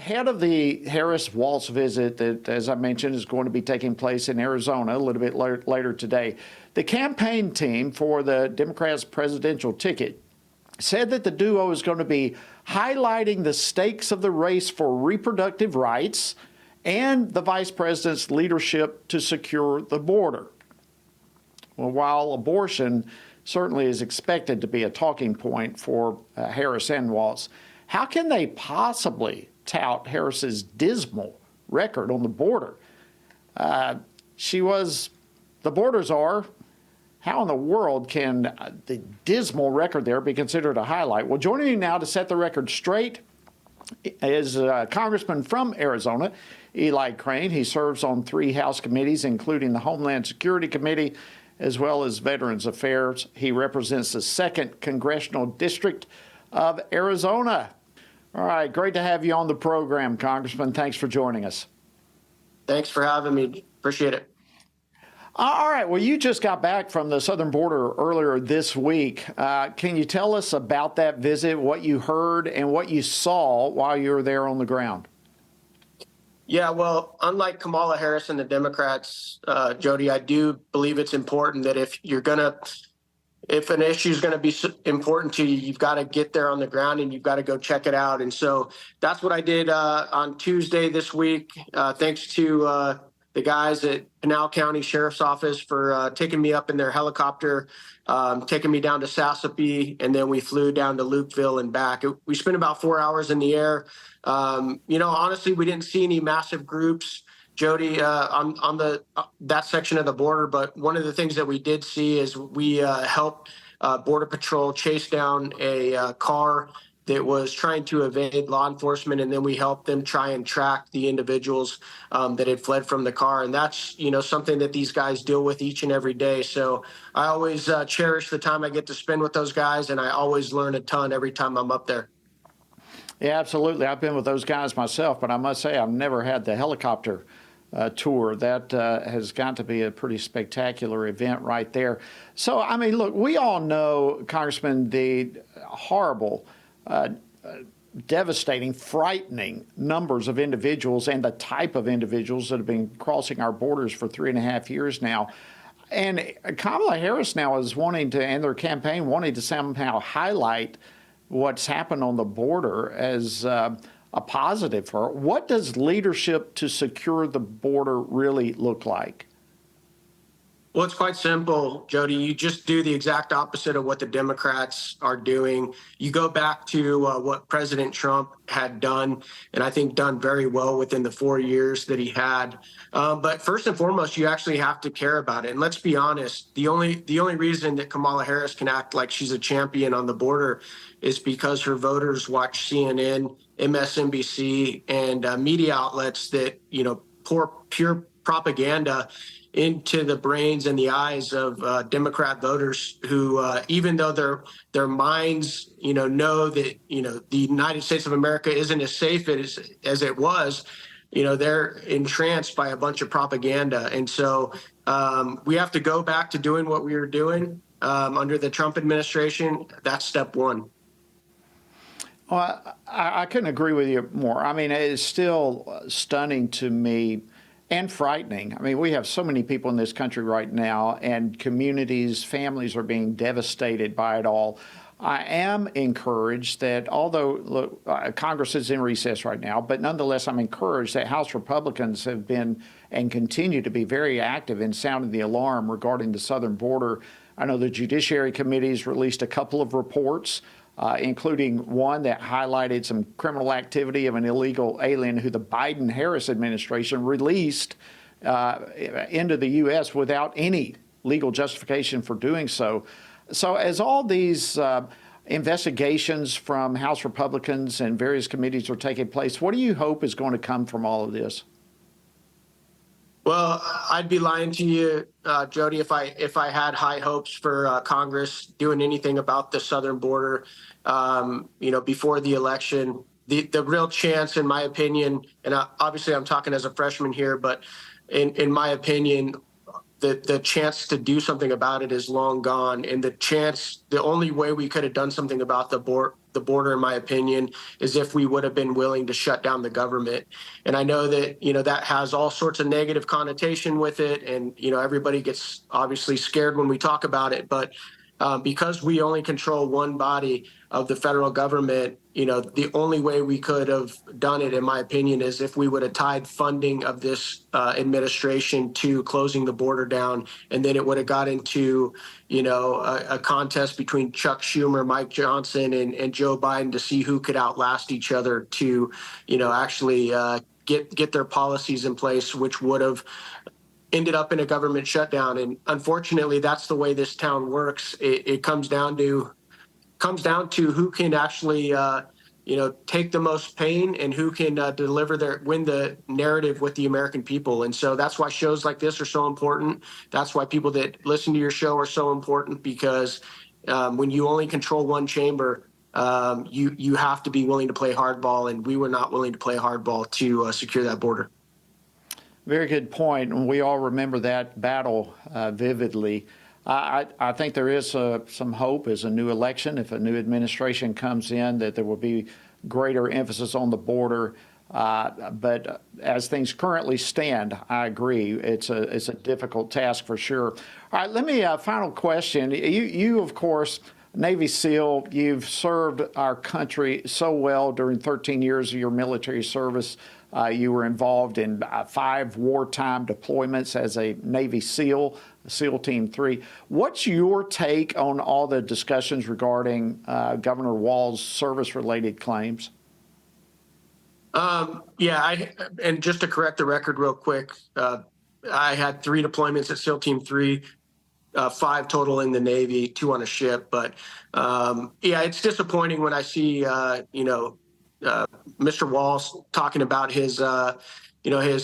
ahead of the Harris-Walz visit that, as I mentioned, is going to be taking place in Arizona a little bit later today, the campaign team for the Democrats' presidential ticket said that the duo is going to be highlighting the stakes of the race for reproductive rights and the vice president's leadership to secure the border. Well, while abortion certainly is expected to be a talking point for Harris and Walz, how can they possibly tout Harris's dismal record on the border? She was the border czar. How in the world can the dismal record there be considered a highlight? Well, joining me now to set the record straight is a congressman from Arizona, Eli Crane. He serves on 3 House committees, including the Homeland Security Committee, as well as Veterans Affairs. He represents the 2nd Congressional District of Arizona. All right, great to have you on the program, Congressman. Thanks for joining us. Thanks for having me. Appreciate it. All right. Well, you just got back from the southern border earlier this week. Can you tell us about that visit, what you heard and what you saw while you were there on the ground? Yeah, well, unlike Kamala Harris and the Democrats, Jody, I do believe it's important that if an issue is going to be important to you, you've got to get there on the ground and you've got to go check it out. And so that's what I did on Tuesday this week. Thanks to the guys at Pinal County Sheriff's Office for taking me up in their helicopter, taking me down to Sassapee, and then we flew down to Lukeville and back. We spent about 4 hours in the air. Honestly, we didn't see any massive groups, Jody, on that section of the border. But one of the things that we did see is we helped Border Patrol chase down a car that was trying to evade law enforcement, and then we helped them try and track the individuals that had fled from the car. And that's, something that these guys deal with each and every day. So I always cherish the time I get to spend with those guys, and I always learn a ton every time I'm up there. Yeah, absolutely. I've been with those guys myself, but I must say I've never had the helicopter tour. That has got to be a pretty spectacular event right there. So, I mean, look, we all know, Congressman, the horrible, devastating, frightening numbers of individuals and the type of individuals that have been crossing our borders for 3.5 years now. And Kamala Harris now is wanting to, and their campaign wanting to somehow highlight what's happened on the border as a positive for her. What does leadership to secure the border really look like? Well, it's quite simple, Jody. You just do the exact opposite of what the Democrats are doing. You go back to what President Trump had done, and I think done very well within the 4 years that he had. But first and foremost, you actually have to care about it. And let's be honest, the only reason that Kamala Harris can act like she's a champion on the border is because her voters watch CNN, MSNBC, and media outlets that, pour pure propaganda into the brains and the eyes of Democrat voters who, even though their minds, know that, the United States of America isn't as safe as it was, they're entranced by a bunch of propaganda. And so we have to go back to doing what we were doing under the Trump administration. That's step one. Well, I couldn't agree with you more. I mean, it is still stunning to me and frightening. I mean, we have so many people in this country right now, and communities, families are being devastated by it all. I am encouraged that although, look, Congress is in recess right now, but nonetheless, I'm encouraged that House Republicans have been and continue to be very active in sounding the alarm regarding the southern border. I know the Judiciary Committee's released a couple of reports, including one that highlighted some criminal activity of an illegal alien who the Biden-Harris administration released into the U.S. without any legal justification for doing so. So as all these investigations from House Republicans and various committees are taking place, what do you hope is going to come from all of this? Well, I'd be lying to you, Jody, if I had high hopes for Congress doing anything about the southern border, before the election. The real chance, in my opinion, and obviously I'm talking as a freshman here, but in my opinion, the chance to do something about it is long gone. And the only way we could have done something about the border, in my opinion, is if we would have been willing to shut down the government. And I know that, that has all sorts of negative connotation with it. And, everybody gets obviously scared when we talk about it. But because we only control one body of the federal government, the only way we could have done it, in my opinion, is if we would have tied funding of this administration to closing the border down, and then it would have got into, a contest between Chuck Schumer, Mike Johnson, and Joe Biden to see who could outlast each other to, actually get their policies in place, which would have ended up in a government shutdown. And unfortunately, that's the way this town works. It comes down to who can actually take the most pain and who can win the narrative with the American people. And so that's why shows like this are so important. That's why people that listen to your show are so important, because when you only control one chamber, you have to be willing to play hardball, and we were not willing to play hardball to secure that border. Very good point, and we all remember that battle vividly. I think there is some hope as a new election, if a new administration comes in, that there will be greater emphasis on the border. But as things currently stand, I agree, it's a difficult task for sure. All right, let me final question. You of course, Navy SEAL, you've served our country so well during 13 years of your military service. You were involved in 5 wartime deployments as a Navy SEAL, SEAL Team 3. What's your take on all the discussions regarding Governor Walz's service-related claims? And just to correct the record real quick, I had 3 deployments at SEAL Team 3, 5 total in the Navy, 2 on a ship. But it's disappointing when I see, Mr. Walz talking about his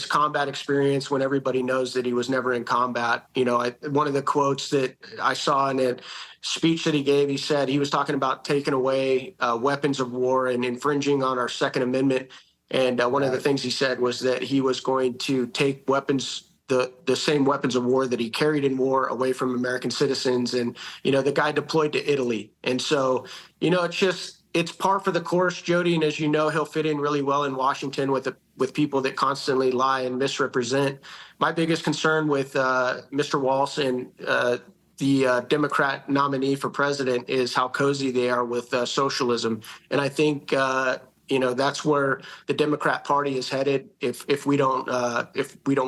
combat experience when everybody knows that he was never in combat. One of the quotes that I saw in a speech that he gave, he said he was talking about taking away weapons of war and infringing on our Second Amendment. And one of the things he said was that he was going to take weapons, the same weapons of war that he carried in war, away from American citizens. And, the guy deployed to Italy. And so, it's par for the course, Jody. And as you know, he'll fit in really well in Washington with people that constantly lie and misrepresent. My biggest concern with Mr. Walz and the Democrat nominee for president is how cozy they are with socialism. And I think that's where the Democrat Party is headed if we don't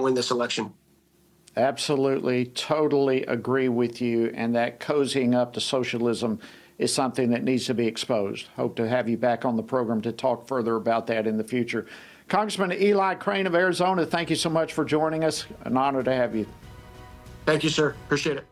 win this election. Absolutely, totally agree with you. And that cozying up to socialism is something that needs to be exposed. Hope to have you back on the program to talk further about that in the future. Congressman Eli Crane of Arizona, thank you so much for joining us. An honor to have you. Thank you, sir. Appreciate it.